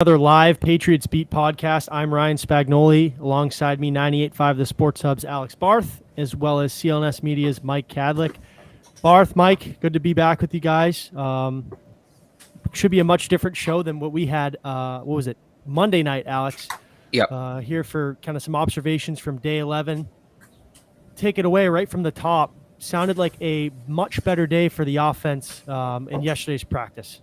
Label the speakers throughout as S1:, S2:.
S1: Another live Patriots Beat podcast. I'm Ryan Spagnoli. Alongside me, 98.5 The Sports Hub's Alex Barth, as well as CLNS Media's Mike Kadlick. Barth, Mike, good to be back with you guys. Should be a much different show than what we had, Monday night, Alex?
S2: Yep.
S1: Here for kind of some observations from day 11. Take it away right from the top. Sounded like a much better day for the offense in yesterday's practice.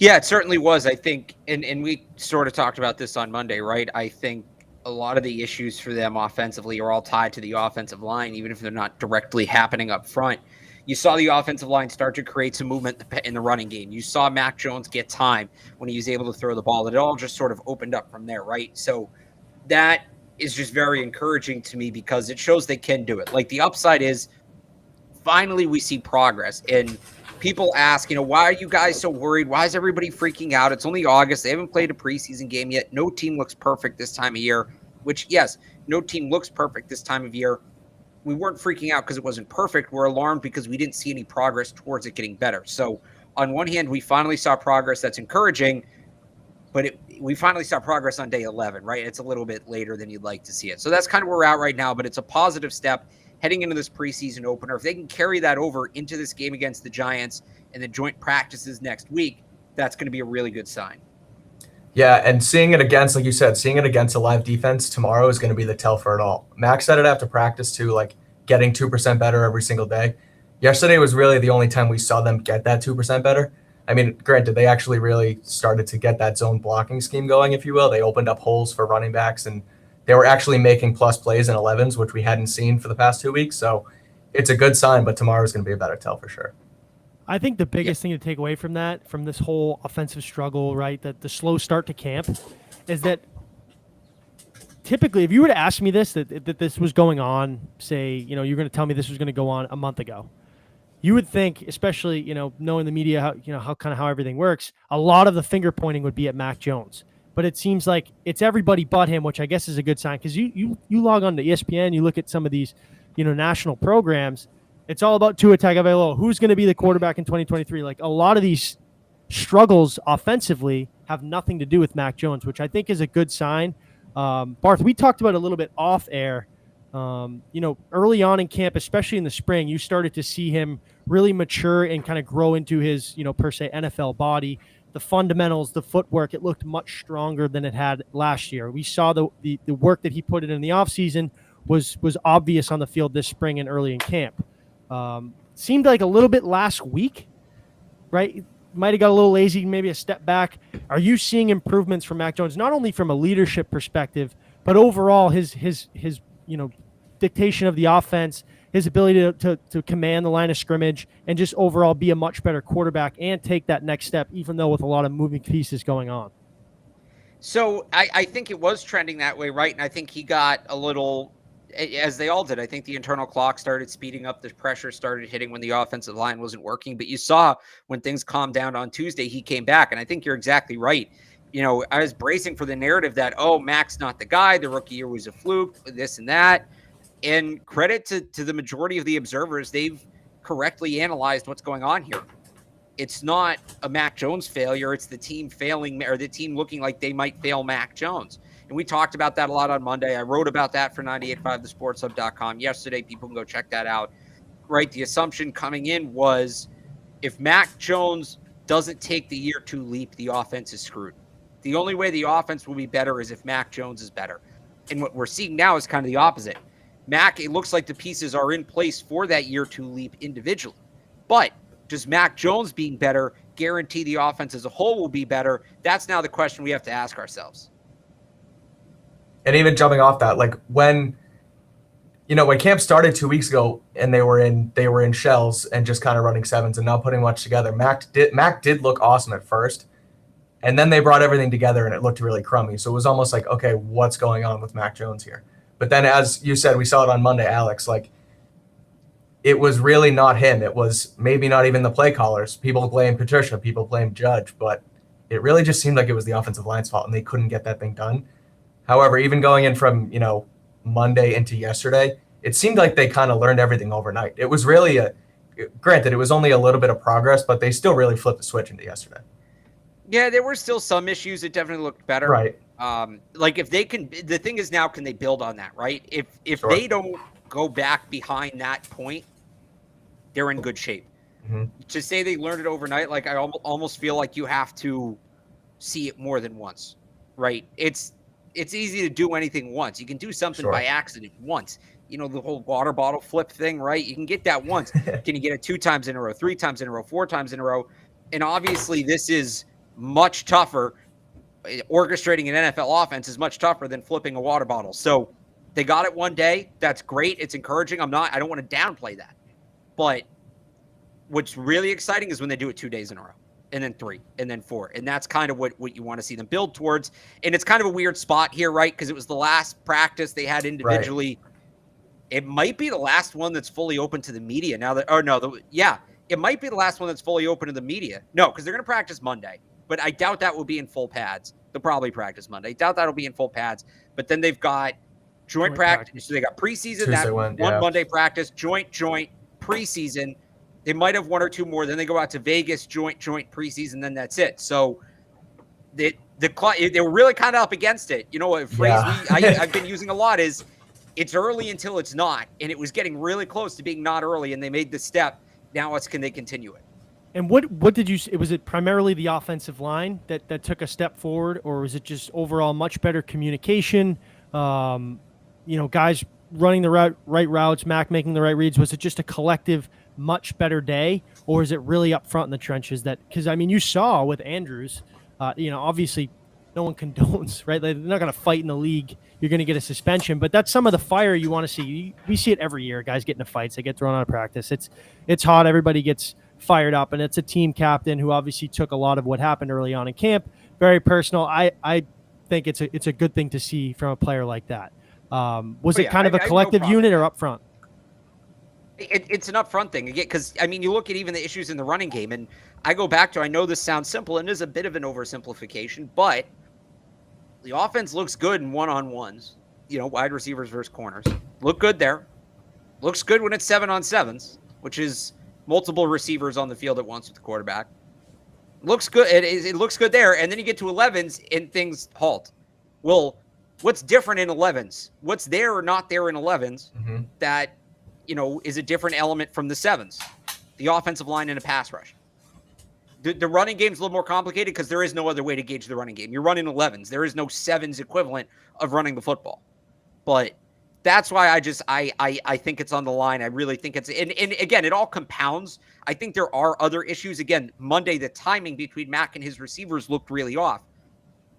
S2: Yeah, it certainly was, I think, and we sort of talked about this on Monday, right? I think a lot of the issues for them offensively are all tied to the offensive line, even if they're not directly happening up front. You saw the offensive line start to create some movement in the running game. You saw Mac Jones get time when he was able to throw the ball. It all just sort of opened up from there, right? So that is just very encouraging to me because it shows they can do it. Like, the upside is finally we see progress. And people ask, why are you guys so worried? Why is everybody freaking out? It's only August. They haven't played a preseason game yet. No team looks perfect this time of year, which, yes, no team looks perfect this time of year. We weren't freaking out because it wasn't perfect. We're alarmed because we didn't see any progress towards it getting better. So on one hand, we finally saw progress that's encouraging, but we finally saw progress on day 11, right? It's a little bit later than you'd like to see it. So that's kind of where we're at right now, but it's a positive step heading into this preseason opener. If they can carry that over into this game against the Giants and the joint practices next week, that's going to be a really good sign.
S3: Yeah, and seeing it against, like you said, seeing it against a live defense tomorrow is going to be the tell for it all. Max said it after practice too, like getting 2% better every single day. Yesterday was really the only time we saw them get that 2% better. I mean, granted, they actually really started to get that zone blocking scheme going, if you will. They opened up holes for running backs, and they were actually making plus plays in 11s, which we hadn't seen for the past 2 weeks. So it's a good sign, but tomorrow's going to be a better tell for sure.
S1: I think the biggest thing to take away from that, from this whole offensive struggle, right, that the slow start to camp, is that typically, if you were to ask me this, that this was going on, say, you're going to tell me this was going to go on a month ago, you would think, especially, knowing the media, how everything works, a lot of the finger pointing would be at Mac Jones. But it seems like it's everybody but him, which I guess is a good sign, because you log on to ESPN, you look at some of these, national programs. It's all about Tua Tagovailoa. Who's going to be the quarterback in 2023? Like, a lot of these struggles offensively have nothing to do with Mac Jones, which I think is a good sign. Barth, we talked about it a little bit off air. Early on in camp, especially in the spring, you started to see him really mature and kind of grow into his, per se, NFL body. The fundamentals, the footwork, it looked much stronger than it had last year. We saw the work that he put in the offseason was obvious on the field this spring and early in camp. Seemed like a little bit last week, right? Might have got a little lazy, maybe a step back. Are you seeing improvements from Mac Jones, not only from a leadership perspective, but overall his dictation of the offense, his ability to command the line of scrimmage, and just overall be a much better quarterback and take that next step, even though with a lot of moving pieces going on?
S2: So I think it was trending that way, right? And I think he got a little, as they all did, I think the internal clock started speeding up. The pressure started hitting when the offensive line wasn't working. But you saw when things calmed down on Tuesday, he came back. And I think you're exactly right. I was bracing for the narrative that, Mac's not the guy. The rookie year was a fluke, this and that. And credit to the majority of the observers, they've correctly analyzed what's going on here. It's not a Mac Jones failure. It's the team failing, or the team looking like they might fail Mac Jones. And we talked about that a lot on Monday. I wrote about that for 985thesportshub.com yesterday. People can go check that out. Right? The assumption coming in was if Mac Jones doesn't take the year 2 leap, the offense is screwed. The only way the offense will be better is if Mac Jones is better. And what we're seeing now is kind of the opposite. Mac, it looks like the pieces are in place for that year 2 leap individually. But does Mac Jones being better guarantee the offense as a whole will be better? That's now the question we have to ask ourselves.
S3: And even jumping off that, like when camp started 2 weeks ago and they were in shells and just kind of running sevens and not putting much together, Mac did look awesome at first. And then they brought everything together and it looked really crummy. So it was almost like, okay, what's going on with Mac Jones here? But then, as you said, we saw it on Monday, Alex, like it was really not him. It was maybe not even the play callers. People blame Patricia, people blame Judge, but it really just seemed like it was the offensive line's fault and they couldn't get that thing done. However, even going in from, Monday into yesterday, it seemed like they kind of learned everything overnight. It was really granted, it was only a little bit of progress, but they still really flipped the switch into yesterday.
S2: Yeah, there were still some issues. It definitely looked better.
S3: Right.
S2: Like if they can, the thing is now, can they build on that, right? If
S3: Sure.
S2: they don't go back behind that point, they're in good shape.
S3: Mm-hmm.
S2: To say they learned it overnight, like I almost feel like you have to see it more than once, right? It's easy to do anything once. You can do something
S3: Sure.
S2: by accident once. You know, the whole water bottle flip thing, right? You can get that once. Can you get it 2 times in a row, 3 times in a row, 4 times in a row? And obviously this is much tougher. Orchestrating an NFL offense is much tougher than flipping a water bottle. So they got it one day. That's great. It's encouraging. I don't want to downplay that. But what's really exciting is when they do it 2 days in a row, and then 3, and then 4. And that's kind of what you want to see them build towards. And it's kind of a weird spot here, right? Because it was the last practice they had individually. Right. It might be the last one that's fully open to the media now that, it might be the last one that's fully open to the media. No, because they're going to practice Monday. But I doubt that will be in full pads. They'll probably practice Monday. I doubt that'll be in full pads. But then they've got joint practice. So they got preseason, that one Monday practice, joint, preseason. They might have 1 or 2 more. Then they go out to Vegas, joint preseason. Then that's it. So they were really kind of up against it. You know, a phrase I've been using a lot is it's early until it's not. And it was getting really close to being not early. And they made the step. Now can they continue it?
S1: And what did you – was it primarily the offensive line that took a step forward, or was it just overall much better communication, guys running the right routes, Mac making the right reads? Was it just a collective much better day, or is it really up front in the trenches? Because, I mean, you saw with Andrews, obviously no one condones, right? They're not going to fight in the league. You're going to get a suspension, but that's some of the fire you want to see. We see it every year. Guys get into fights. They get thrown out of practice. It's hot. Everybody gets fired up, and it's a team captain who obviously took a lot of what happened early on in camp very personal. I think it's a good thing to see from a player like that. Was it kind of a collective unit or up front?
S2: It's an upfront thing again, because I mean, you look at even the issues in the running game, and I go back to, I know this sounds simple and is a bit of an oversimplification, but the offense looks good in one-on-ones. Wide receivers versus corners look good there. Looks good when it's 7-on-7s, which is multiple receivers on the field at once with the quarterback. Looks good. It looks good there. And then you get to 11s and things halt. Well, what's different in 11s? What's there or not there in 11s that, is a different element from the 7s? The offensive line and a pass rush. The running game's a little more complicated because there is no other way to gauge the running game. You're running 11s. There is no 7s equivalent of running the football. But that's why I think it's on the line. I really think it's, and again, it all compounds. I think there are other issues. Again, Monday, the timing between Mac and his receivers looked really off.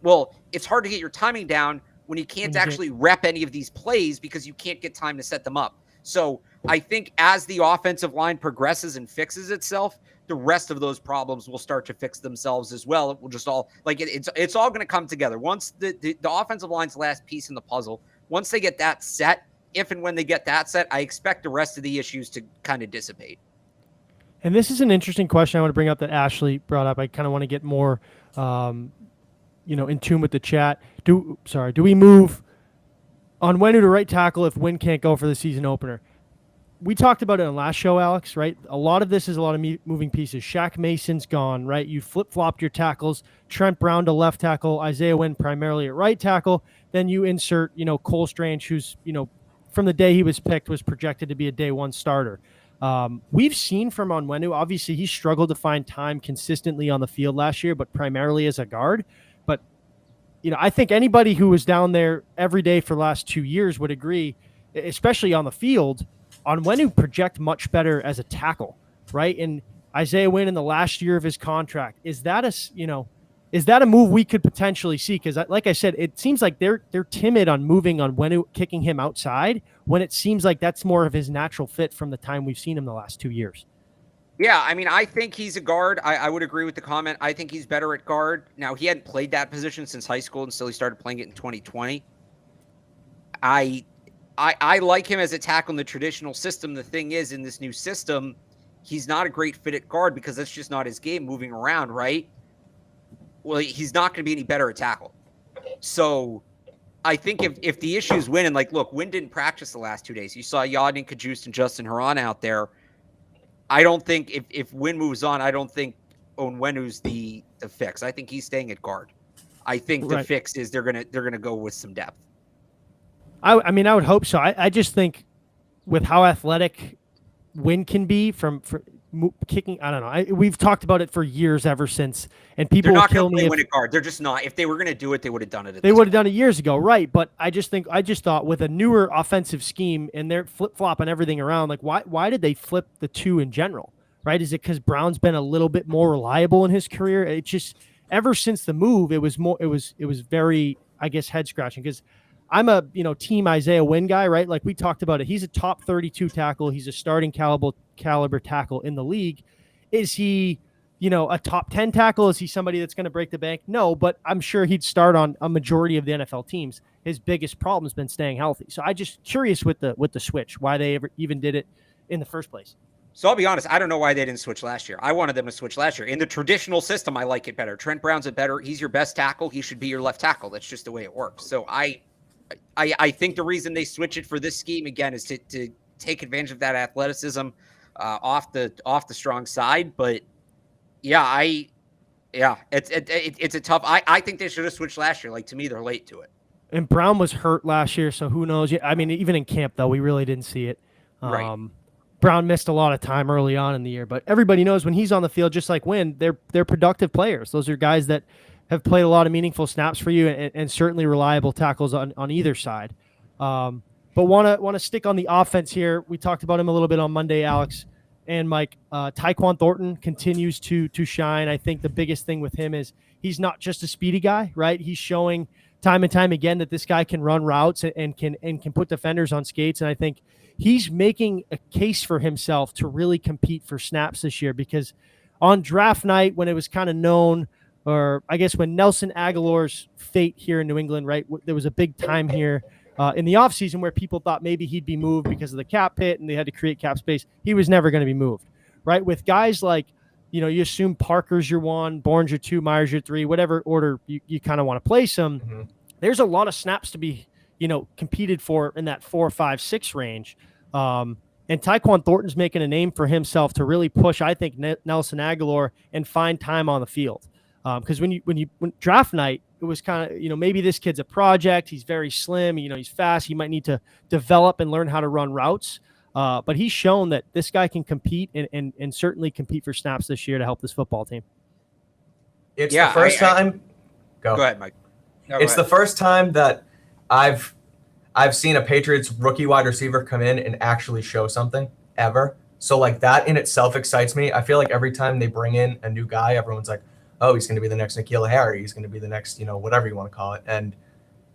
S2: Well, it's hard to get your timing down when you can't actually rep any of these plays because you can't get time to set them up. So I think as the offensive line progresses and fixes itself, the rest of those problems will start to fix themselves as well. It will just all, it's all going to come together. Once the offensive line's last piece in the puzzle, once they get that set, if and when they get that set, I expect the rest of the issues to kind of dissipate.
S1: And this is an interesting question I want to bring up that Ashley brought up. I kind of want to get more, in tune with the chat. Do we move Onwenu to right tackle if Wynn can't go for the season opener? We talked about it on last show, Alex, right? A lot of this is a lot of moving pieces. Shaq Mason's gone, right? You flip-flopped your tackles. Trent Brown to left tackle, Isaiah Wynn primarily at right tackle. Then you insert, Cole Strange, who's, from the day he was picked, was projected to be a day one starter. We've seen from Onwenu, obviously he struggled to find time consistently on the field last year, but primarily as a guard. But, I think anybody who was down there every day for the last 2 years would agree, especially on the field, Onwenu project much better as a tackle, right? And Isaiah Wynn in the last year of his contract, is that a move we could potentially see? Because, like I said, it seems like they're timid on moving Onwenu, kicking him outside, when it seems like that's more of his natural fit from the time we've seen him the last 2 years.
S2: Yeah, I mean, I think he's a guard. I would agree with the comment. I think he's better at guard. Now, he hadn't played that position since high school until he started playing it in 2020. I like him as a tackle in the traditional system. The thing is, in this new system, he's not a great fit at guard because that's just not his game, moving around, right? Well, he's not going to be any better at tackle. So I think if the issues Wynn, and look, Wynn didn't practice the last 2 days. You saw Yadin Kajust and Justin Haran out there. I don't think if Wynn moves on, I don't think Onwenu's the the fix. I think he's staying at guard. I think the fix is they're gonna go with some depth.
S1: I mean, I would hope so. I just think with how athletic Wynn can be from kicking, I don't know. We've talked about it for years ever since, and people will kill me.
S2: Win at guard. They're just not. If they were going to do it, they would have done it.
S1: They would have done it years ago, right? But I just thought with a newer offensive scheme and they're flip flopping everything around, like why did they flip the two in general, right? Is it because Brown's been a little bit more reliable in his career? It just ever since the move, it was very, I guess, head scratching because I'm a team Isaiah Wynn guy, right? Like we talked about it. He's a top 32 tackle. He's a starting caliber tackle in the league. Is he, a top 10 tackle? Is he somebody that's going to break the bank? No, but I'm sure he'd start on a majority of the NFL teams. His biggest problem has been staying healthy. So I just curious with the switch, why they ever even did it in the first place.
S2: So I'll be honest, I don't know why they didn't switch last year. I wanted them to switch last year. In the traditional system, I like it better. Trent Brown's it better. He's your best tackle. He should be your left tackle. That's just the way it works. So I think the reason they switch it for this scheme again is to take advantage of that athleticism off the strong side. But it's a tough. I think they should have switched last year. Like to me, they're late to it.
S1: And Brown was hurt last year, so who knows? I mean, even in camp though, we really didn't see it.
S2: Right.
S1: Brown missed a lot of time early on in the year, but everybody knows when he's on the field, just like Wynn, they're productive players. Those are guys that have played a lot of meaningful snaps for you and certainly reliable tackles on either side. But want to stick on the offense here. We talked about him a little bit on Monday, Alex and Mike. Taekwon Thornton continues to shine. I think the biggest thing with him is he's not just a speedy guy, right? He's showing time and time again that this guy can run routes and can put defenders on skates. And I think he's making a case for himself to really compete for snaps this year because on draft night, when it was kind of known, or I guess when Nelson Aguilar's fate here in New England, right, there was a big time here in the offseason where people thought maybe he'd be moved because of the cap hit and they had to create cap space. He was never going to be moved, right? With guys like, you assume Parker's your 1, Bourne's your 2, Myers your 3, whatever order you kind of want to place them. Mm-hmm. There's a lot of snaps to be, competed for in that 4, 5, 6 range. And Taekwon Thornton's making a name for himself to really push, I think, Nelson Aguilar and find time on the field. Because when draft night, it was kind of, maybe this kid's a project. He's very slim. He's fast. He might need to develop and learn how to run routes. But he's shown that this guy can compete and certainly compete for snaps this year to help this football team.
S3: It's the first time.
S2: Go ahead, Mike. No,
S3: it's the first time that I've seen a Patriots rookie wide receiver come in and actually show something ever. So like that in itself excites me. I feel like every time they bring in a new guy, everyone's like, oh, he's going to be the next N'Keal Harry. He's going to be the next, whatever you want to call it. And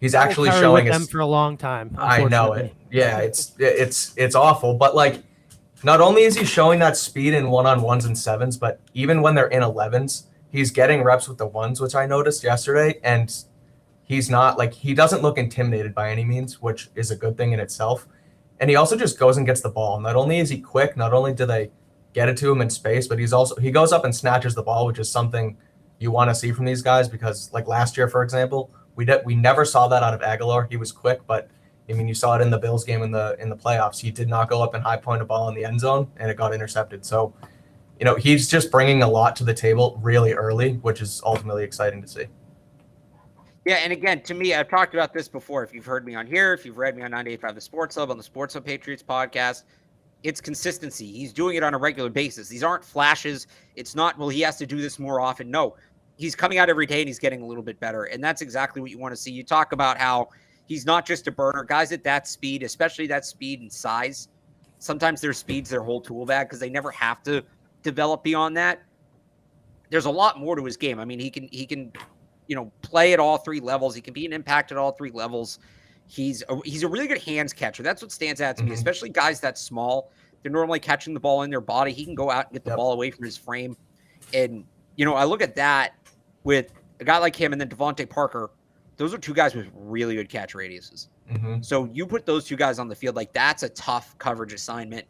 S3: he's actually showing
S1: them for a long time.
S3: I know it. Yeah, it's awful. But like, not only is he showing that speed in 1-on-1s and 7s, but even when they're in 11s, he's getting reps with the 1s, which I noticed yesterday. And he's not like, he doesn't look intimidated by any means, which is a good thing in itself. And he also just goes and gets the ball. Not only is he quick, not only do they get it to him in space, but he goes up and snatches the ball, which is something you want to see from these guys because like last year, for example, we never saw that out of Aguilar. He was quick, but I mean, you saw it in the Bills game in the playoffs. He did not go up and high point a ball in the end zone and it got intercepted. So, he's just bringing a lot to the table really early, which is ultimately exciting to see.
S2: Yeah, and again, to me, I've talked about this before. If you've heard me on here, if you've read me on 98.5 The Sports Hub, on the Sports Hub Patriots podcast, it's consistency. He's doing it on a regular basis. These aren't flashes. It's not, well, he has to do this more often. No, he's coming out every day and he's getting a little bit better. And that's exactly what you want to see. You talk about how he's not just a burner. Guys at that speed, especially that speed and size, sometimes their speed's their whole tool bag because they never have to develop beyond that. There's a lot more to his game. I mean, he can play at all 3 levels. He can be an impact at all 3 levels. He's a really good hands catcher. That's what stands out to me, especially guys that small. They're normally catching the ball in their body. He can go out and get the ball away from his frame. And, I look at that with a guy like him and then Devontae Parker. Those are 2 guys with really good catch radiuses. Mm-hmm. So you put those 2 guys on the field, like that's a tough coverage assignment.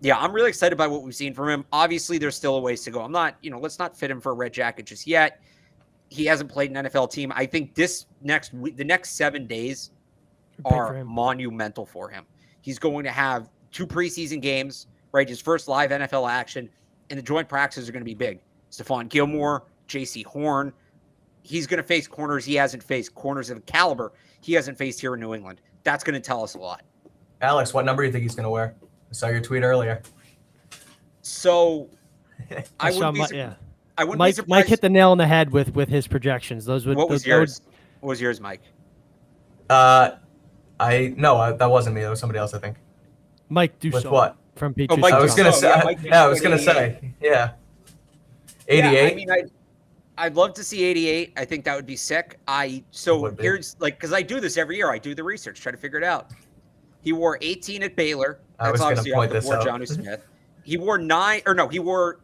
S2: Yeah, I'm really excited by what we've seen from him. Obviously, there's still a ways to go. I'm not, let's not fit him for a red jacket just yet. He hasn't played an NFL team. I think the next 7 days are monumental for him. He's going to have 2 preseason games, right? His first live NFL action, and the joint practices are going to be big. Stephon Gilmore, J.C. Horn. He's going to face corners he hasn't faced, corners of a caliber he hasn't faced here in New England. That's going to tell us a lot.
S3: Alex, what number do you think he's going to wear? I saw your tweet earlier.
S2: So I
S1: saw
S2: wouldn't be
S1: yeah.
S2: I wouldn't be
S1: Mike
S2: surprised.
S1: hit the nail on the head with his projections. Those would.
S2: What was yours? What was yours, Mike?
S3: That wasn't me. That was somebody else, I think.
S1: Mike Dussault.
S3: With what?
S1: From Patriots.
S2: Mike
S3: I was gonna
S2: Dussault,
S3: say.
S2: yeah, Mike
S3: Yeah, I was
S2: Dussault,
S3: gonna
S2: 88.
S3: say. Yeah.
S2: Yeah,
S3: 88.
S2: I mean, I'd love to see 88. I think that would be sick. Here's because I do this every year. I do the research, try to figure it out. He wore 18 at Baylor.
S3: I was
S2: That's
S3: gonna
S2: obviously
S3: point
S2: off
S3: this
S2: before
S3: out.
S2: Jonnu Smith. He wore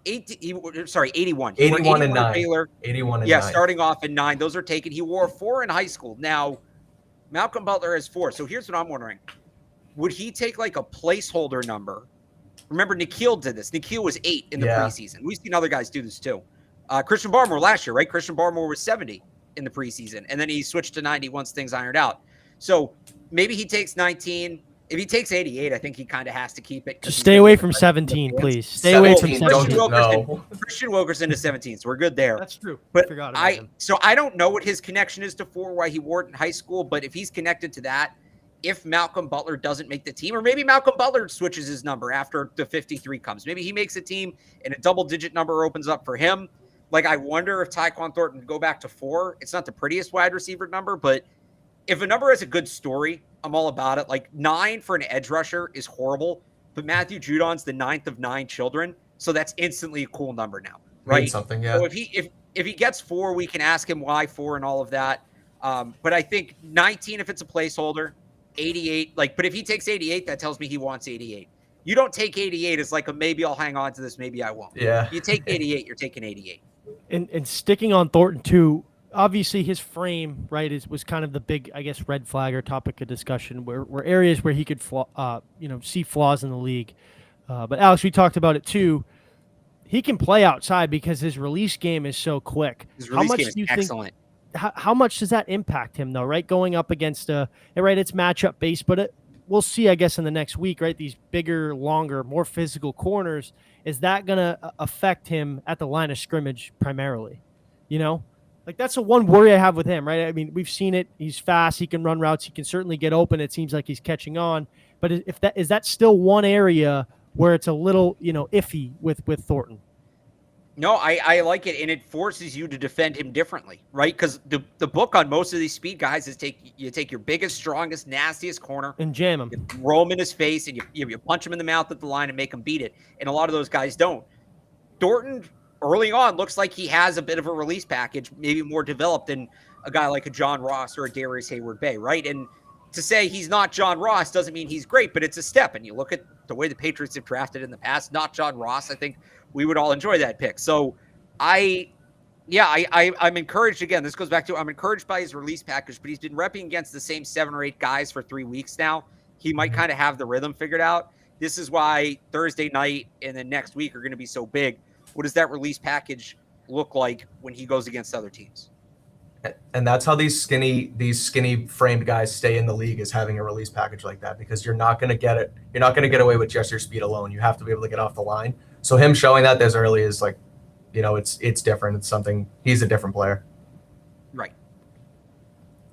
S2: 18. 81. He
S3: 81
S2: wore
S3: and 9.
S2: at Baylor.
S3: 81 and
S2: Yeah,
S3: 9.
S2: starting off in 9. Those are taken. He wore 4 in high school. Now, Malcolm Butler has 4. So here's what I'm wondering. Would he take like a placeholder number? Remember, Nikhil did this. Nikhil was 8 in the preseason. We've seen other guys do this too. Christian Barmore last year, right? Christian Barmore was 70 in the preseason, and then he switched to 90 once things ironed out. So maybe he takes 19. If he takes 88, I think he kind of has to keep it.
S1: Just stay away from 17, please. Stay away from 17.
S2: Christian Wilkerson to 17, so we're good there.
S1: That's true.
S2: But
S1: I forgot about him.
S2: So I don't know what his connection is to 4, why he wore it in high school, but if he's connected to that, if Malcolm Butler doesn't make the team, or maybe Malcolm Butler switches his number after the 53 comes. Maybe he makes a team and a double-digit number opens up for him. Like, I wonder if Taekwon Thornton would go back to 4. It's not the prettiest wide receiver number, but if a number has a good story, I'm all about it. Like 9 for an edge rusher is horrible, but Matthew Judon's the 9th of 9 children, so that's instantly a cool number now, right?
S3: Means something, yeah.
S2: So if he gets 4, we can ask him why 4 and all of that. But I think 19 if it's a placeholder, 88. But if he takes 88, that tells me he wants 88. You don't take 88 as like a maybe I'll hang on to this, maybe I won't.
S3: Yeah.
S2: You take 88, you're taking 88.
S1: And sticking on Thornton too, obviously his frame, right, was kind of the big, I guess, red flag or topic of discussion where areas where he could see flaws in the league. But Alex, we talked about it too. He can play outside because his release game is so quick.
S2: His release game is excellent.
S1: How much does that impact him though, right? Going up against it's matchup based, but we'll see, I guess, in the next week, right? These bigger, longer, more physical corners, is that going to affect him at the line of scrimmage primarily? Like that's the one worry I have with him, right? I mean, we've seen it. He's fast. He can run routes. He can certainly get open. It seems like he's catching on. But is that still one area where it's a little, iffy with Thornton?
S2: No, I like it, and it forces you to defend him differently, right? Because the book on most of these speed guys is you take your biggest, strongest, nastiest corner
S1: and jam him,
S2: you roll him in his face, and you punch him in the mouth at the line and make him beat it. And a lot of those guys don't. Thornton early on looks like he has a bit of a release package, maybe more developed than a guy like a John Ross or a Darius Hayward-Bay, right? And to say he's not John Ross doesn't mean he's great, but it's a step. And you look at the way the Patriots have drafted in the past, not John Ross, I think we would all enjoy that pick. So I'm encouraged. Again, this goes back to I'm encouraged by his release package, but he's been repping against the same 7 or 8 guys for 3 weeks now. He might kind of have the rhythm figured out. This is why Thursday night and then next week are going to be so big. What does that release package look like when he goes against other teams?
S3: And that's how these skinny framed guys stay in the league, is having a release package like that, because you're not going to get it. You're not going to get away with just your speed alone. You have to be able to get off the line. So him showing that as early is like, it's different. It's something. He's a different player.
S2: Right.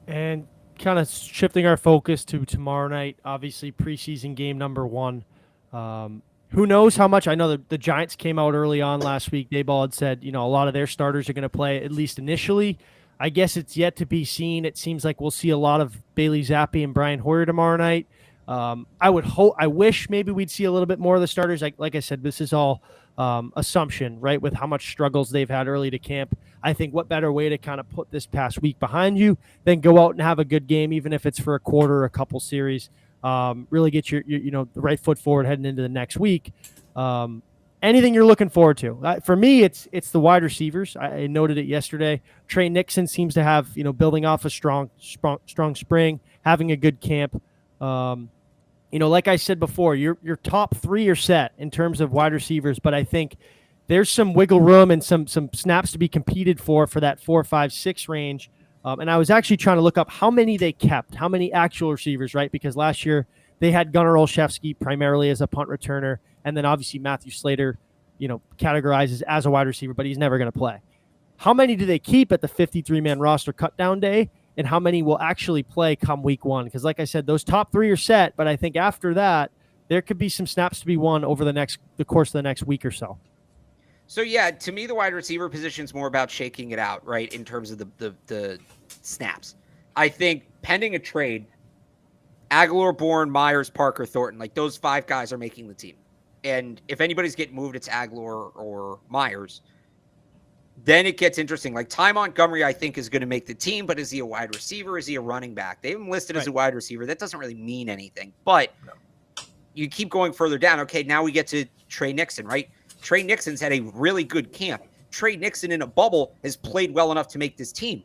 S1: And kind of shifting our focus to tomorrow night, obviously preseason game number 1. Who knows how much? I know the Giants came out early on last week. Dayball had said, a lot of their starters are going to play at least initially. I guess it's yet to be seen. It seems like we'll see a lot of Bailey Zappi and Brian Hoyer tomorrow night. I wish maybe we'd see a little bit more of the starters. Like I said, this is all assumption, right? With how much struggles they've had early to camp. I think what better way to kind of put this past week behind you than go out and have a good game, even if it's for a quarter or a couple series. Really get your the right foot forward heading into the next week. Anything you're looking forward to? For me, it's the wide receivers. I noted it yesterday. Trey Nixon seems to have, building off a strong spring, having a good camp. Like I said before, your top 3 are set in terms of wide receivers, but I think there's some wiggle room and some snaps to be competed for that 4, 5, 6 range. And I was actually trying to look up how many they kept, how many actual receivers, right? Because last year they had Gunnar Olszewski primarily as a punt returner, and then obviously Matthew Slater, categorizes as a wide receiver, but he's never going to play. how many do they keep at the 53-man roster cut down day, and how many will actually play come week one? Because like I said, those top 3 are set, but I think after that, there could be some snaps to be won over the course of the next week or so.
S2: So, yeah, to me, the wide receiver position is more about shaking it out, right, in terms of the snaps. I think pending a trade, Aguilar, Bourne, Myers, Parker, Thornton, like those 5 guys are making the team. And if anybody's getting moved, it's Aguilar or Myers. Then it gets interesting. Like Ty Montgomery, I think, is going to make the team, but is he a wide receiver? Is he a running back? They have him listed as a wide receiver. That doesn't really mean anything. But you keep going further down. Okay, now we get to Trey Nixon, right? Trey Nixon's had a really good camp. Trey Nixon in a bubble has played well enough to make this team.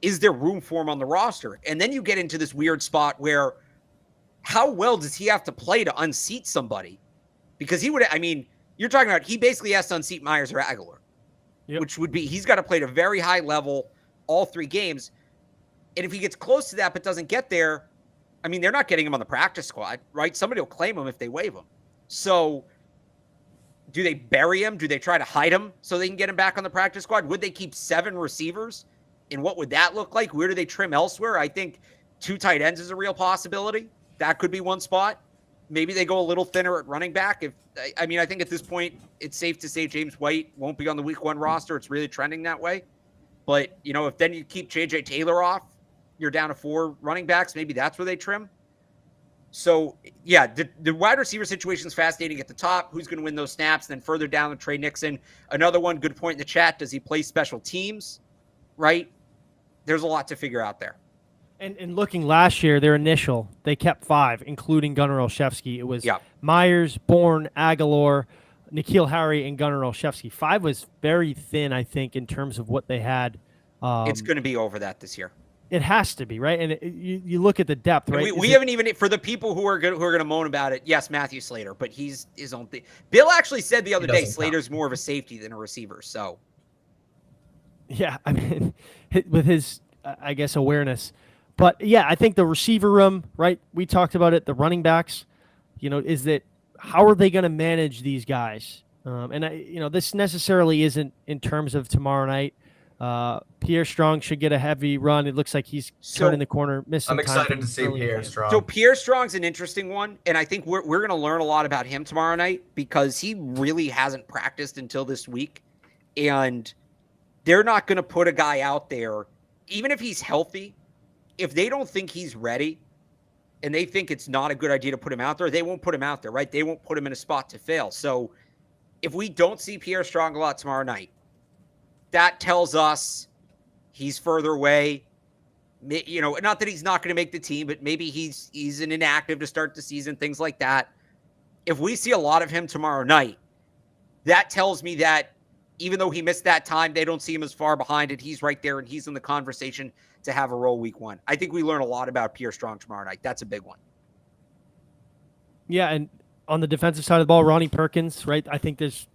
S2: Is there room for him on the roster? And then you get into this weird spot where how well does he have to play to unseat somebody? Because he would, I mean, you're talking about he basically has to unseat Myers or Aguilar, which would be he's got to play at a very high level all 3 games. And if he gets close to that but doesn't get there, I mean, they're not getting him on the practice squad, right? Somebody will claim him if they waive him. So do they bury him? Do they try to hide him so they can get him back on the practice squad? Would they keep 7 receivers? And what would that look like? Where do they trim elsewhere? I think 2 tight ends is a real possibility. That could be one spot. Maybe they go a little thinner at running back. I think at this point, it's safe to say James White won't be on the week 1 roster. It's really trending that way. But, if then you keep J.J. Taylor off, you're down to 4 running backs. Maybe that's where they trim. So, yeah, the wide receiver situation is fascinating at the top. Who's going to win those snaps? Then further down the Trey Nixon. Another one, good point in the chat. Does he play special teams? Right? There's a lot to figure out there.
S1: And looking last year, they kept 5, including Gunnar Olszewski. It was Myers, Bourne, Aguilar, N'Keal Harry, and Gunnar Olszewski. 5 was very thin, I think, in terms of what they had.
S2: It's going to be over that this year.
S1: It has to be, right? And you look at the depth, right?
S2: We haven't even, for the people who are going to moan about it, yes, Matthew Slater, but he's his own thing. Bill actually said the other day Slater's more of a safety than a receiver, so.
S1: Yeah, I mean, with his, I guess, awareness. But, yeah, I think the receiver room, right, we talked about it, the running backs, is that how are they going to manage these guys? This necessarily isn't in terms of tomorrow night. Pierre Strong should get a heavy run. It looks like he's turning the corner.
S3: I'm excited to see Pierre Strong.
S2: So Pierre Strong's an interesting one, and I think we're going to learn a lot about him tomorrow night because he really hasn't practiced until this week, and they're not going to put a guy out there, even if he's healthy. If they don't think he's ready and they think it's not a good idea to put him out there, they won't put him out there, right? They won't put him in a spot to fail. So if we don't see Pierre Strong a lot tomorrow night, that tells us he's further away. Not that he's not going to make the team, but maybe he's an inactive to start the season, things like that. If we see a lot of him tomorrow night, that tells me that even though he missed that time, they don't see him as far behind it. He's right there, and he's in the conversation to have a role week 1. I think we learn a lot about Pierre Strong tomorrow night. That's a big one.
S1: Yeah, and on the defensive side of the ball, Ronnie Perkins, right? I think there's,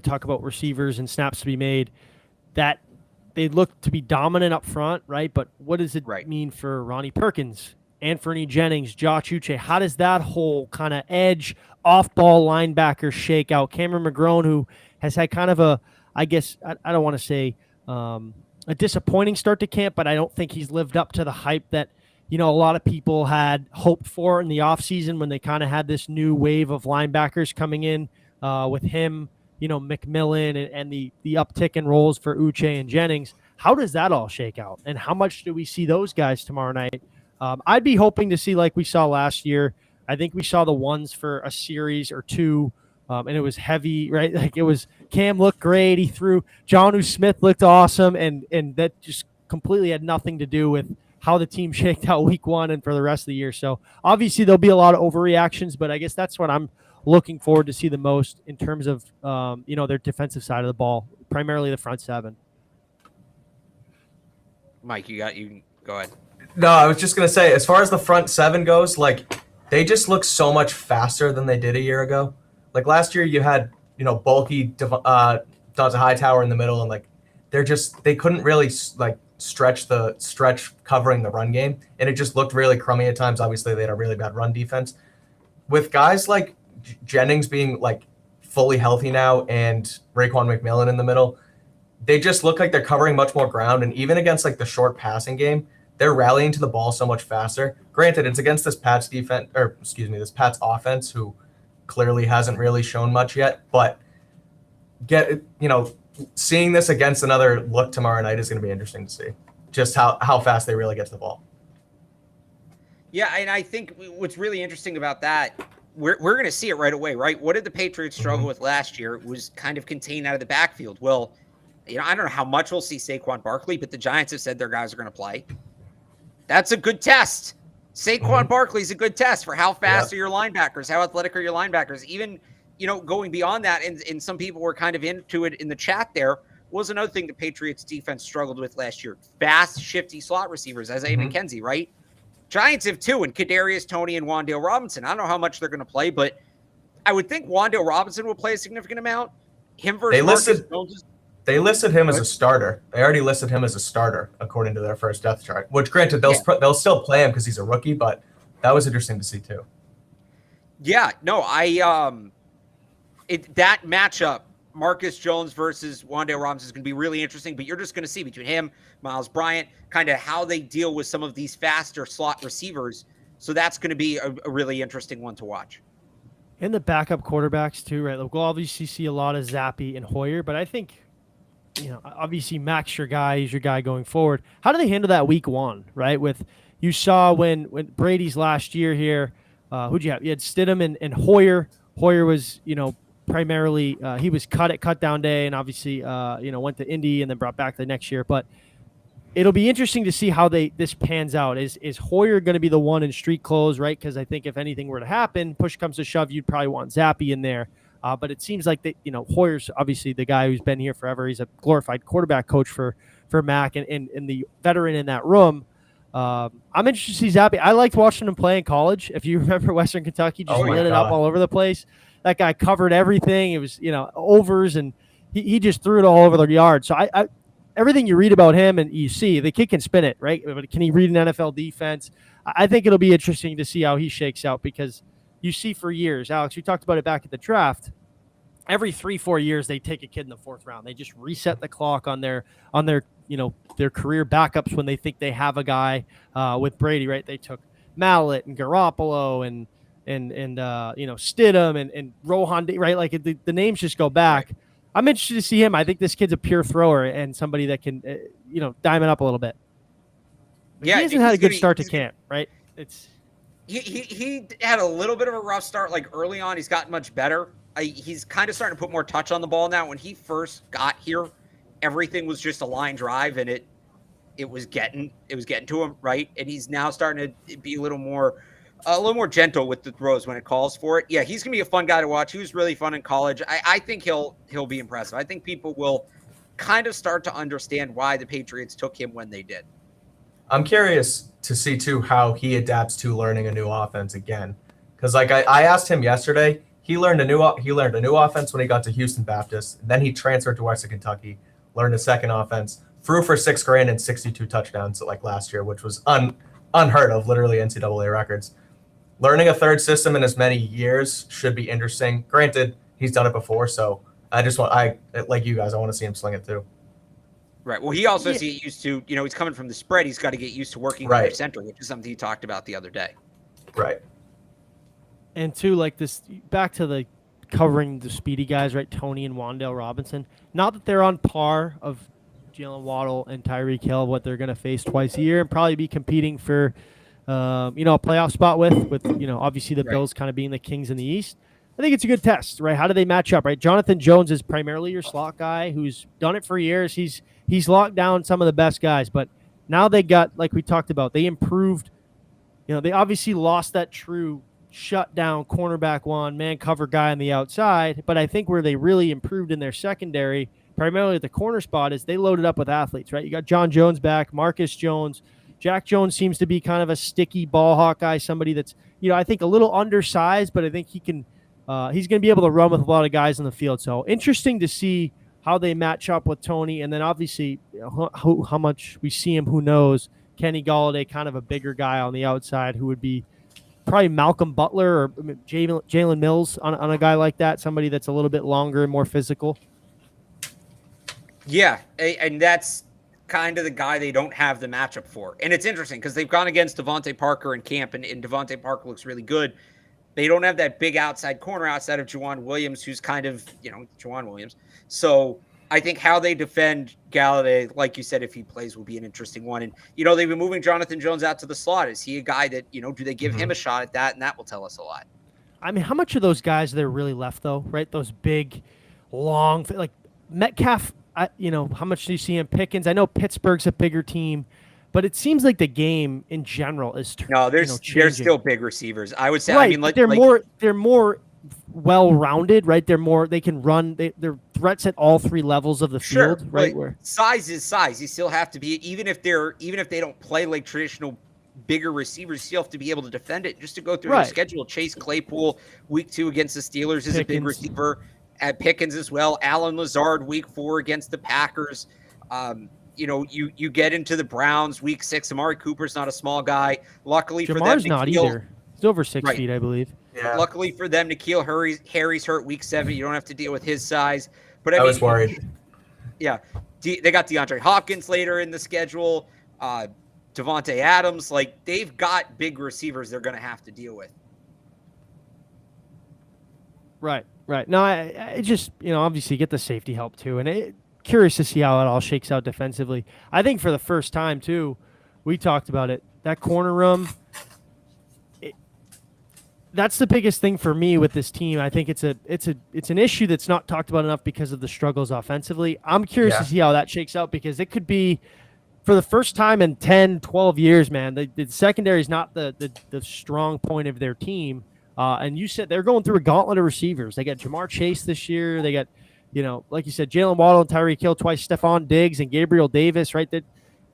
S1: talk about receivers and snaps to be made, that they look to be dominant up front, right? But what does it mean for Ronnie Perkins, Anthony Jennings, Josh Uche? How does that whole kind of edge off-ball linebacker shake out? Cameron McGrone, who has had kind of a, I guess, I don't want to say a disappointing start to camp, but I don't think he's lived up to the hype that, a lot of people had hoped for in the offseason when they kind of had this new wave of linebackers coming in with him, McMillan and the uptick in roles for Uche and Jennings. How does that all shake out? And how much do we see those guys tomorrow night? I'd be hoping to see like we saw last year. I think we saw the ones for a series or 2. And it was heavy, right? Like it was Cam looked great. He threw. Jonnu Smith looked awesome. And that just completely had nothing to do with how the team shaked out week 1 and for the rest of the year. So obviously there'll be a lot of overreactions, but I guess that's what I'm looking forward to see the most in terms of, their defensive side of the ball, primarily the front 7.
S2: Mike, you go ahead.
S3: No, I was just going to say, as far as the front 7 goes, like they just look so much faster than they did a year ago. Like last year you had, bulky Dante Hightower in the middle, and like they couldn't really like stretch covering the run game, and it just looked really crummy at times. Obviously they had a really bad run defense. With guys like Jennings being like fully healthy now and Raekwon McMillan in the middle, they just look like they're covering much more ground. And even against like the short passing game, they're rallying to the ball so much faster. Granted, it's against this Pats defense, or excuse me, this Pats offense, who clearly hasn't really shown much yet. But seeing this against another look tomorrow night is going to be interesting to see just how fast they really get to the ball.
S2: Yeah, and I think what's really interesting about that, we're going to see it right away, right? What did the Patriots struggle with last year? It was kind of contained out of the backfield. Well, I don't know how much we'll see Saquon Barkley, but the Giants have said their guys are going to play. That's a good test. Saquon Barkley's a good test for how fast are your linebackers, how athletic are your linebackers. Even, going beyond that, and some people were kind of into it in the chat there, was another thing the Patriots defense struggled with last year. Fast, shifty slot receivers, Isaiah McKenzie, right? Giants have two, and Kadarius Toney and Wan'Dale Robinson. I don't know how much they're going to play, but I would think Wan'Dale Robinson will play a significant amount. Him versus Marcus Jones.
S3: They listed him as a starter. They already listed him as a starter according to their first depth chart. Which, granted, they'll still play him because he's a rookie, but that was interesting to see too.
S2: Yeah, no, that matchup, Marcus Jones versus Wan'Dale Robinson, is going to be really interesting. But you're just going to see between him, Miles Bryant, kind of how they deal with some of these faster slot receivers. So that's going to be a really interesting one to watch.
S1: And the backup quarterbacks too, right? Like, we'll obviously see a lot of Zappy and Hoyer, but I think, obviously Mac's your guy. He's your guy going forward. How do they handle that week one, right? You saw when Brady's last year here, who'd you have? You had Stidham and Hoyer. Hoyer was, primarily he was cut at cut down day, and obviously went to Indy and then brought back the next year. But it'll be interesting to see how this pans out. Is Hoyer going to be the one in street clothes, right? Because I think if anything were to happen, push comes to shove, you'd probably want Zappy in there. But it seems like Hoyer's obviously the guy who's been here forever. He's a glorified quarterback coach for Mac and the veteran in that room. I'm interested to see Zappy. I liked watching him play in college. If you remember Western Kentucky, just lit it up all over the place. That guy covered everything. It was, overs, and he just threw it all over the yard. So I everything you read about him and you see, the kid can spin it, right? But can he read an NFL defense? I think it'll be interesting to see how he shakes out, because you see for years, Alex, you talked about it back at the draft. Every 3-4 years, they take a kid in the fourth round. They just reset the clock on their their career backups when they think they have a guy. With Brady, right? They took Mallet and Garoppolo and Stidham and Rohan, right? Like the names just go back. Right. I'm interested to see him. I think this kid's a pure thrower and somebody that can, dime it up a little bit. But he hasn't had a good start to camp, right?
S2: He had a little bit of a rough start, like early on. He's gotten much better. He's kind of starting to put more touch on the ball now. When he first got here, everything was just a line drive, and it was getting to him, right? And he's now starting to be a little more gentle with the throws when it calls for it. Yeah, he's gonna be a fun guy to watch. He was really fun in college. I think he'll be impressive. I think people will kind of start to understand why the Patriots took him when they did.
S3: I'm curious to see too how he adapts to learning a new offense again, because like I asked him yesterday, he learned a new offense when he got to Houston Baptist. Then he transferred to Western Kentucky, learned a second offense, threw for $6 grand and 62 touchdowns like last year, which was unheard of, literally NCAA records. Learning a third system in as many years should be interesting. Granted, he's done it before, so like you guys, I want to see him sling it too.
S2: Right. Well, he also has to get used to, he's coming from the spread. He's got to get used to working under center, which is something he talked about the other day.
S3: Right.
S1: And two, like this, back to the covering the speedy guys, right? Toney and Wan'Dale Robinson. Not that they're on par of Jalen Waddle and Tyreek Hill, what they're going to face twice a year, and probably be competing for, a playoff spot with obviously the Bills kind of being the kings in the East. I think it's a good test, right? How do they match up, right? Jonathan Jones is primarily your slot guy who's done it for years. He's locked down some of the best guys, but now they got, like we talked about, they improved. They obviously lost that true shut down cornerback one, man cover guy on the outside, but I think where they really improved in their secondary, primarily at the corner spot, is they loaded up with athletes, right? You got John Jones back, Marcus Jones. Jack Jones seems to be kind of a sticky ball hawk guy, somebody that's, I think a little undersized, but I think he can, he's going to be able to run with a lot of guys in the field. So interesting to see how they match up with Toney. And then obviously how much we see him, who knows. Kenny Golladay, kind of a bigger guy on the outside, who would be probably Malcolm Butler or Jalen Mills on a guy like that, somebody that's a little bit longer and more physical.
S2: Yeah, and that's kind of the guy they don't have the matchup for. And it's interesting because they've gone against Devontae Parker in camp, and Devontae Parker looks really good. They don't have that big outside corner outside of Juwan Williams, who's kind of, Juwan Williams. So I think how they defend Galladay, like you said, if he plays, will be an interesting one. And, they've been moving Jonathan Jones out to the slot. Is he a guy that, do they give him a shot at that? And that will tell us a lot.
S1: I mean, how much of those guys there really left, though, right? Those big, long, like Metcalf, how much do you see in Pickens? I know Pittsburgh's a bigger team, but it seems like the game in general is
S2: there's still big receivers. I would say,
S1: right, they're more well-rounded, right? They can run. They're threats at all three levels of the field, right? Where
S2: size is size. You still have to be, even if they don't play like traditional bigger receivers, you still have to be able to defend it. Just to go through the schedule, Chase Claypool week 2 against the Steelers is a big receiver. At Pickens as well. Alan Lazard week 4 against the Packers. You get into the Browns week 6. Amari Cooper's not a small guy. Luckily for them,
S1: Jamar's not either. He's over 6 feet, I believe.
S2: Yeah. Luckily for them, N'Keal Harry's hurt week 7. You don't have to deal with his size. But I
S3: was worried.
S2: Yeah, they got DeAndre Hopkins later in the schedule. Devontae Adams, like they've got big receivers they're going to have to deal with.
S1: Right. No, I just, obviously get the safety help too. And curious to see how it all shakes out defensively. I think for the first time too, we talked about it, that corner room, that's the biggest thing for me with this team. I think it's an issue that's not talked about enough because of the struggles offensively. I'm curious to see how that shakes out because it could be for the first time in 10, 12 years, man, the secondary is not the strong point of their team. And you said they're going through a gauntlet of receivers. They got Jamar Chase this year. They got, like you said, Jalen Waddle and Tyreek Hill twice, Stephon Diggs and Gabriel Davis, right?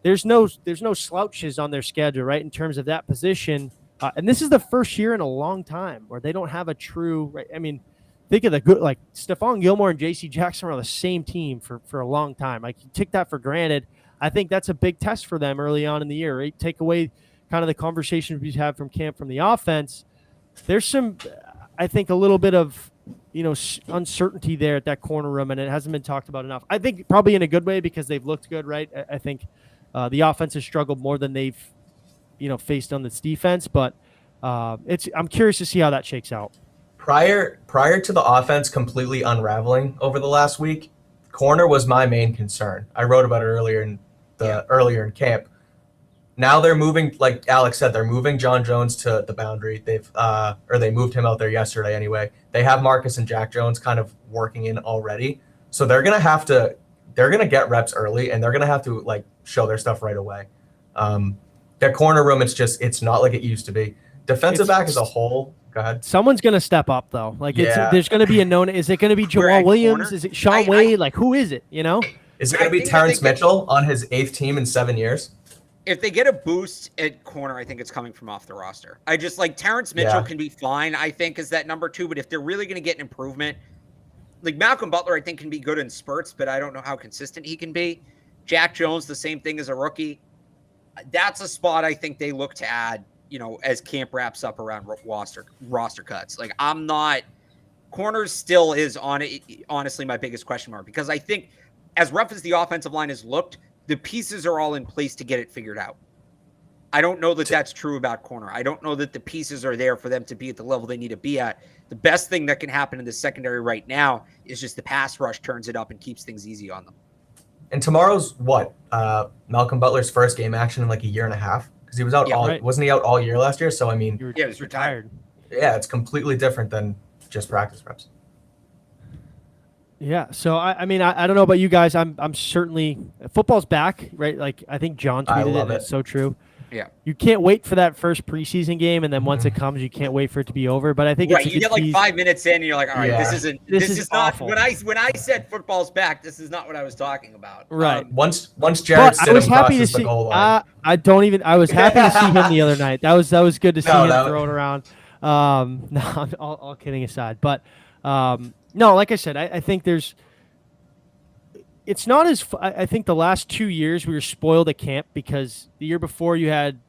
S1: There's no slouches on their schedule, right, in terms of that position. And this is the first year in a long time where they don't have a true, right? I mean, think of the good, like Stephon Gilmore and J.C. Jackson are on the same team for a long time. Like you take that for granted. I think that's a big test for them early on in the year, right? Take away kind of the conversations we've had from camp from the offense. There's some, I think, a little bit of, uncertainty there at that corner room, and it hasn't been talked about enough. I think probably in a good way because they've looked good, right? I think the offense has struggled more than they've, faced on this defense, but I'm curious to see how that shakes out.
S3: Prior to the offense completely unraveling over the last week, corner was my main concern. I wrote about it earlier in camp. Now they're moving, like Alex said, they're moving John Jones to the boundary. They moved him out there yesterday anyway. They have Marcus and Jack Jones kind of working in already. So they're going to get reps early and they're going to have to like show their stuff right away. Their corner room, it's not like it used to be. Defensive back as a whole, go ahead.
S1: Someone's going to step up though. Like there's going to be a known, is it going to be Jamal Williams?
S2: Corner?
S1: Is it Sean Wade? Like who is it,
S3: Is it going to be Terrence Mitchell on his 8th team in 7 years?
S2: If they get a boost at corner, I think it's coming from off the roster. I just like Terrence Mitchell can be fine, I think, as that number 2. But if they're really going to get an improvement, like Malcolm Butler, I think can be good in spurts, but I don't know how consistent he can be. Jack Jones, the same thing as a rookie. That's a spot I think they look to add, as camp wraps up around roster cuts. Like corners still is honestly my biggest question mark because I think as rough as the offensive line has looked, the pieces are all in place to get it figured out. I don't know that that's true about corner. I don't know that the pieces are there for them to be at the level they need to be at. The best thing that can happen in the secondary right now is just the pass rush turns it up and keeps things easy on them.
S3: And tomorrow's Malcolm Butler's first game action in like a year and a half because he was out wasn't he out all year last year? So I mean,
S2: he was retired.
S3: Yeah, it's completely different than just practice reps.
S1: Yeah, so I mean, I don't know about you guys. I'm certainly football's back, right? Like I think John tweeted it. And it's so true.
S2: Yeah,
S1: you can't wait for that first preseason game, and then once it comes, you can't wait for it to be over. But I think
S2: right, you get like 5 minutes in, and you're like, all right, this is not
S1: awful.
S2: when I said football's back. This is not what I was talking about.
S1: Right.
S3: Once Jared Stidham crosses the goal line,
S1: I was happy to see him the other night. That was good to see him throwing around. No, all kidding aside, but no, like I said, I think it's not as I think the last 2 years we were spoiled at camp because the year before you had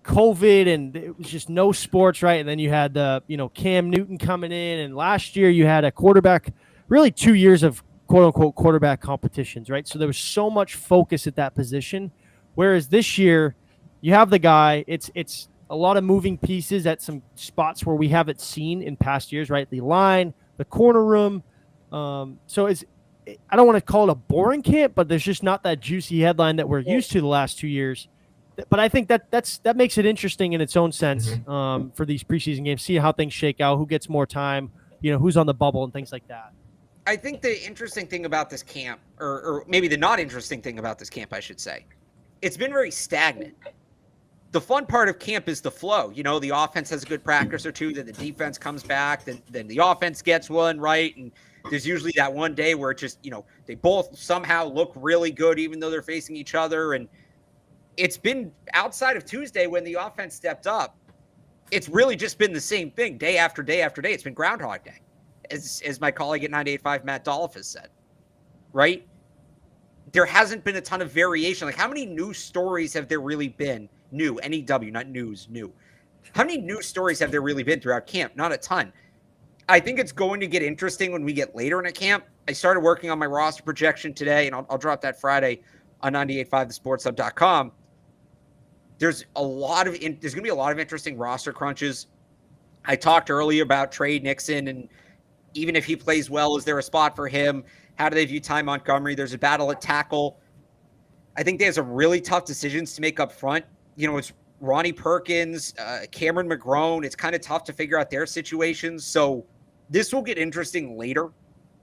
S1: COVID and it was just no sports, right? And then you had the Cam Newton coming in, and last year you had a quarterback, really 2 years of quote unquote quarterback competitions, right? So there was so much focus at that position. Whereas this year, you have the guy, it's a lot of moving pieces at some spots where we haven't seen in past years, right? The line, the corner room. So I don't want to call it a boring camp, but there's just not that juicy headline that we're used to the last 2 years. But I think that makes it interesting in its own sense for these preseason games. See how things shake out, who gets more time, who's on the bubble and things like that.
S2: I think the interesting thing about this camp, or maybe the not interesting thing about this camp, I should say, it's been very stagnant. The fun part of camp is the flow. The offense has a good practice or two, then the defense comes back, then the offense gets one, right? And there's usually that one day where it just, they both somehow look really good, even though they're facing each other. And it's been outside of Tuesday when the offense stepped up. It's really just been the same thing day after day after day. It's been Groundhog Day, as my colleague at 98.5, Matt Dolph, has said, right? There hasn't been a ton of variation. Like, how many news stories have there really been? New, N-E-W, not news, new. How many news stories have there really been throughout camp? Not a ton. I think it's going to get interesting when we get later in a camp. I started working on my roster projection today, and I'll drop that Friday on 98.5thesportshub.com. There's going to be a lot of interesting roster crunches. I talked earlier about Trey Nixon, and even if he plays well, is there a spot for him? How do they view Ty Montgomery? There's a battle at tackle. I think there's some really tough decisions to make up front. It's Ronnie Perkins, Cameron McGrone. It's kind of tough to figure out their situations. So this will get interesting later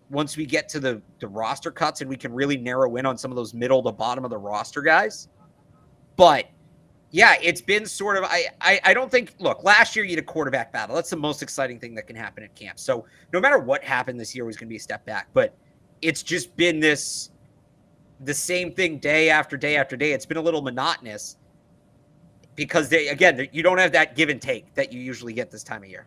S2: once we get to the roster cuts and we can really narrow in on some of those middle to bottom of the roster guys. But yeah, it's been sort of, I don't think, look, last year you had a quarterback battle. That's the most exciting thing that can happen at camp. So no matter what happened this year was going to be a step back, but it's just been the same thing day after day after day. It's been a little monotonous because you don't have that give and take that you usually get this time of year.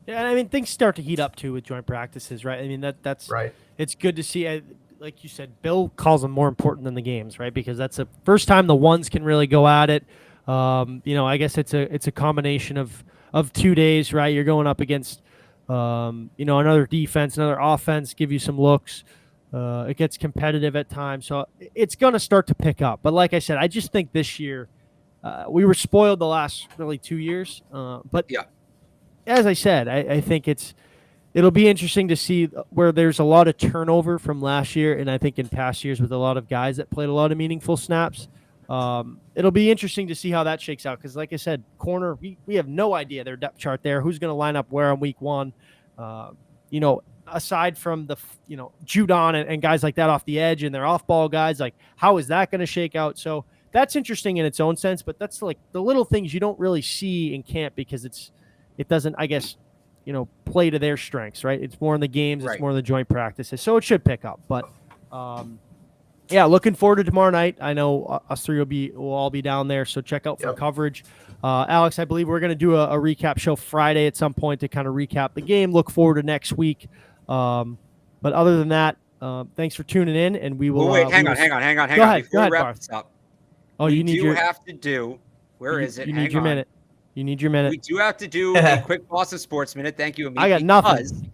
S1: Yeah, I mean, things start to heat up too with joint practices, right? I mean, that's
S3: right.
S1: It's good to see. Like you said, Bill calls them more important than the games, right? Because that's the first time the ones can really go at it. I guess it's a combination of 2 days, right? You're going up against another defense, another offense, give you some looks. It gets competitive at times, so it's going to start to pick up. But like I said, I just think this year we were spoiled the last really 2 years. But yeah, as I said, I think it'll be interesting to see where there's a lot of turnover from last year, and I think in past years with a lot of guys that played a lot of meaningful snaps. It'll be interesting to see how that shakes out because, like I said, corner, we have no idea their depth chart there. Who's going to line up where on week one? Aside from the, Judon and guys like that off the edge and their off-ball guys, like how is that going to shake out? So that's interesting in its own sense, but that's like the little things you don't really see in camp because it doesn't, I guess, play to their strengths, right? It's more in the games, right. It's more in the joint practices, so it should pick up. But yeah, looking forward to tomorrow night. I know us three will all be down there, so check out for coverage. Alex, I believe we're going to do a recap show Friday at some point to kind of recap the game. Look forward to next week. But other than that, thanks for tuning in, and we will.
S2: Oh, wait, hang on.
S1: Go ahead,
S2: Before we wrap
S1: Barth.
S2: this up,
S1: you
S2: have to do. Where is it?
S1: You need your minute. You need your minute.
S2: We do have to do a quick Boston Sports Minute. Thank you, Amit.
S1: I got nothing.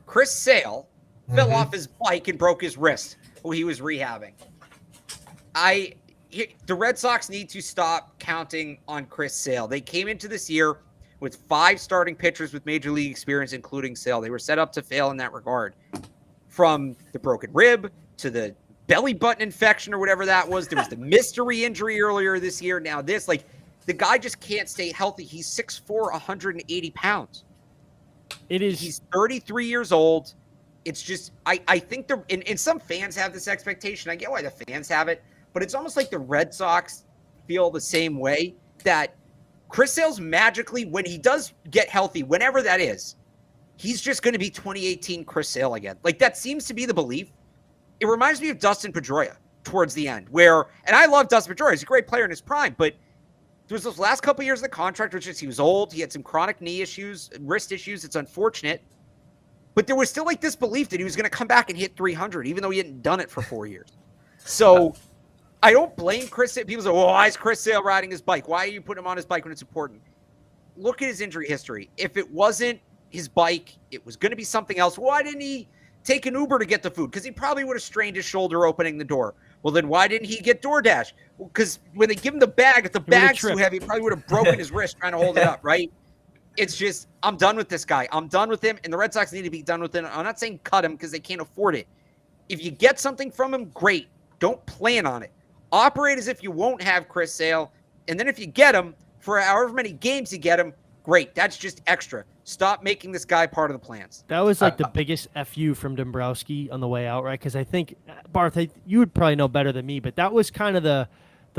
S2: Chris Sale fell off his bike and broke his wrist when he was rehabbing. The Red Sox need to stop counting on Chris Sale. They came into this year with 5 starting pitchers with major league experience, including Sale. They were set up to fail in that regard. From the broken rib to the belly button infection or whatever that was. There was the mystery injury earlier this year. Now this, the guy just can't stay healthy. He's 6'4", 180 pounds. He's 33 years old. It's just, I think and some fans have this expectation. I get why the fans have it, but it's almost like the Red Sox feel the same way that Chris Sale's magically, when he does get healthy, whenever that is, he's just going to be 2018 Chris Sale again. That seems to be the belief. It reminds me of Dustin Pedroia towards the end and I love Dustin Pedroia. He's a great player in his prime, but there was those last couple of years of the contract, which is he was old. He had some chronic knee issues, wrist issues. It's unfortunate. But there was still this belief that he was going to come back and hit 300, even though he hadn't done it for 4 years. So I don't blame Chris Sale. People say, why is Chris Sale riding his bike? Why are you putting him on his bike when it's important? Look at his injury history. If it wasn't his bike. It was going to be something else. Why didn't he take an Uber to get the food? Because he probably would have strained his shoulder opening the door. Well, then why didn't he get DoorDash? Because when they give him the bag, if the bag's too heavy, he probably would have broken his wrist trying to hold it up, right? It's just, I'm done with this guy. I'm done with him, and the Red Sox need to be done with him. I'm not saying cut him because they can't afford it. If you get something from him, great. Don't plan on it. Operate as if you won't have Chris Sale, and then if you get him, for however many games you get him, great. That's just extra. Stop making this guy part of the plans.
S1: That was like the biggest FU from Dombrowski on the way out, right? Because I think, Barth, you would probably know better than me, but that was kind of the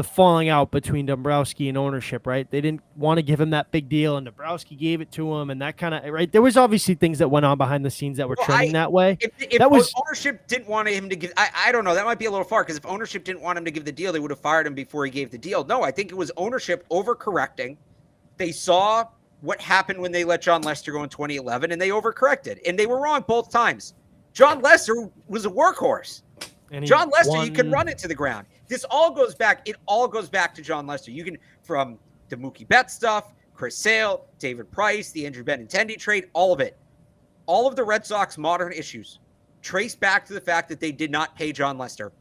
S1: falling out between Dombrowski and ownership, right? They didn't want to give him that big deal, and Dombrowski gave it to him, and that kind of, right? There was obviously things that went on behind the scenes that were trending that way.
S2: If
S1: that was
S2: ownership didn't want him to give, I don't know, that might be a little far, because if ownership didn't want him to give the deal, they would have fired him before he gave the deal. No, I think it was ownership overcorrecting. They saw what happened when they let John Lester go in 2011, and they overcorrected, and they were wrong both times. John Lester was a workhorse. John Lester, you can run it to the ground. This all goes back. It all goes back to John Lester. You can, from the Mookie Betts stuff, Chris Sale, David Price, the Andrew Benintendi trade, all of it. All of the Red Sox modern issues trace back to the fact that they did not pay John Lester,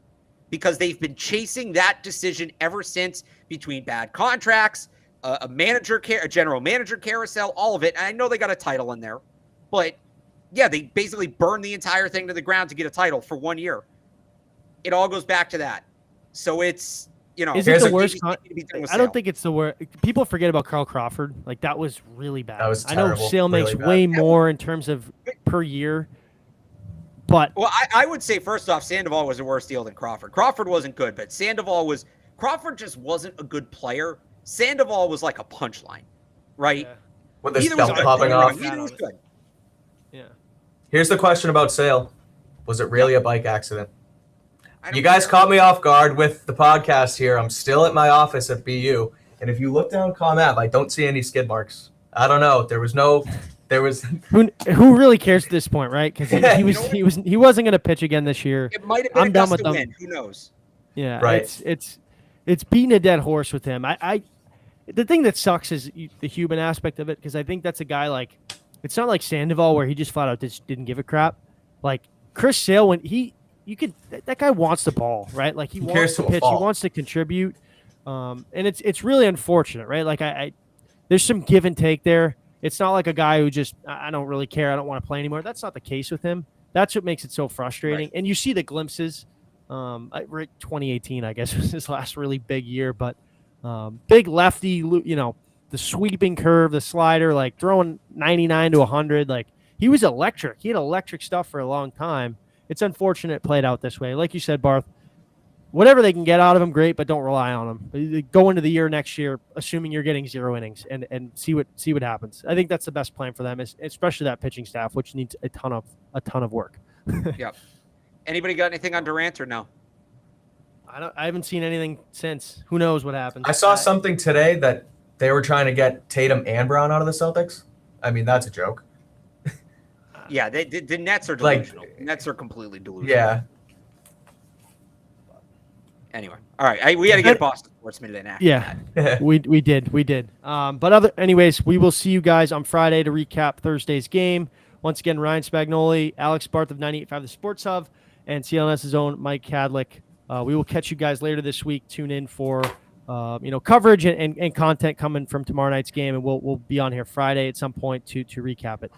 S2: because they've been chasing that decision ever since, between bad contracts, a general manager carousel, all of it. And I know they got a title in there, but yeah, they basically burned the entire thing to the ground to get a title for 1 year. It all goes back to that. So it's,
S1: is it the worst? I don't think it's the worst. People forget about Carl Crawford. Like, that was really bad.
S3: That was
S1: terrible. I know Sale makes way more in terms of per year, but
S2: I would say, first off, Sandoval was a worse deal than Crawford. Crawford wasn't good, but Crawford just wasn't a good player. Sandoval was like a punchline, right?
S3: Yeah. With the belt popping off.
S2: Either was good.
S1: Yeah.
S3: Here's the question about Sale. Was it really a bike accident? You guys caught me off guard with the podcast here. I'm still at my office at BU, and if you look down ComAv, I don't see any skid marks. I don't know. There was
S1: who really cares at this point, right? Because he wasn't going to pitch again this year.
S2: It might have been
S1: I'm done with them.
S2: Win. Who knows?
S1: Yeah,
S3: right.
S1: It's beating a dead horse with him. The thing that sucks is the human aspect of it, because I think that's a guy like, it's not like Sandoval where he just flat out just didn't give a crap. Like Chris Sale, when that guy wants the ball, right? Like he wants to pitch, he wants to contribute, and it's really unfortunate, right? Like there's some give and take there. It's not like a guy who just, I don't really care, I don't want to play anymore. That's not the case with him. That's what makes it so frustrating. Right. And you see the glimpses. 2018, I guess, was his last really big year, but big lefty, the sweeping curve, the slider, like throwing 99 to 100. Like, he was electric. He had electric stuff for a long time. It's unfortunate it played out this way. Like you said, Barth, whatever they can get out of him, great, but don't rely on him. Go into the year next year, assuming you're getting 0 innings, and see what happens. I think that's the best plan for them, especially that pitching staff, which needs a ton of work.
S2: Yep. Anybody got anything on Durant or no?
S1: I haven't seen anything since. Who knows what happened?
S3: I saw something today that they were trying to get Tatum and Brown out of the Celtics. I mean, that's a joke.
S2: Yeah, the Nets are delusional. Nets are completely delusional.
S3: Yeah.
S2: Anyway, all right. We got to get Boston Sports Minute in.
S1: Yeah, we did. But anyways, we will see you guys on Friday to recap Thursday's game. Once again, Ryan Spagnoli, Alex Barth of 98.5 The Sports Hub, and CLNS's own Mike Kadlick. We will catch you guys later this week. Tune in for coverage and content coming from tomorrow night's game, and we'll be on here Friday at some point to recap it.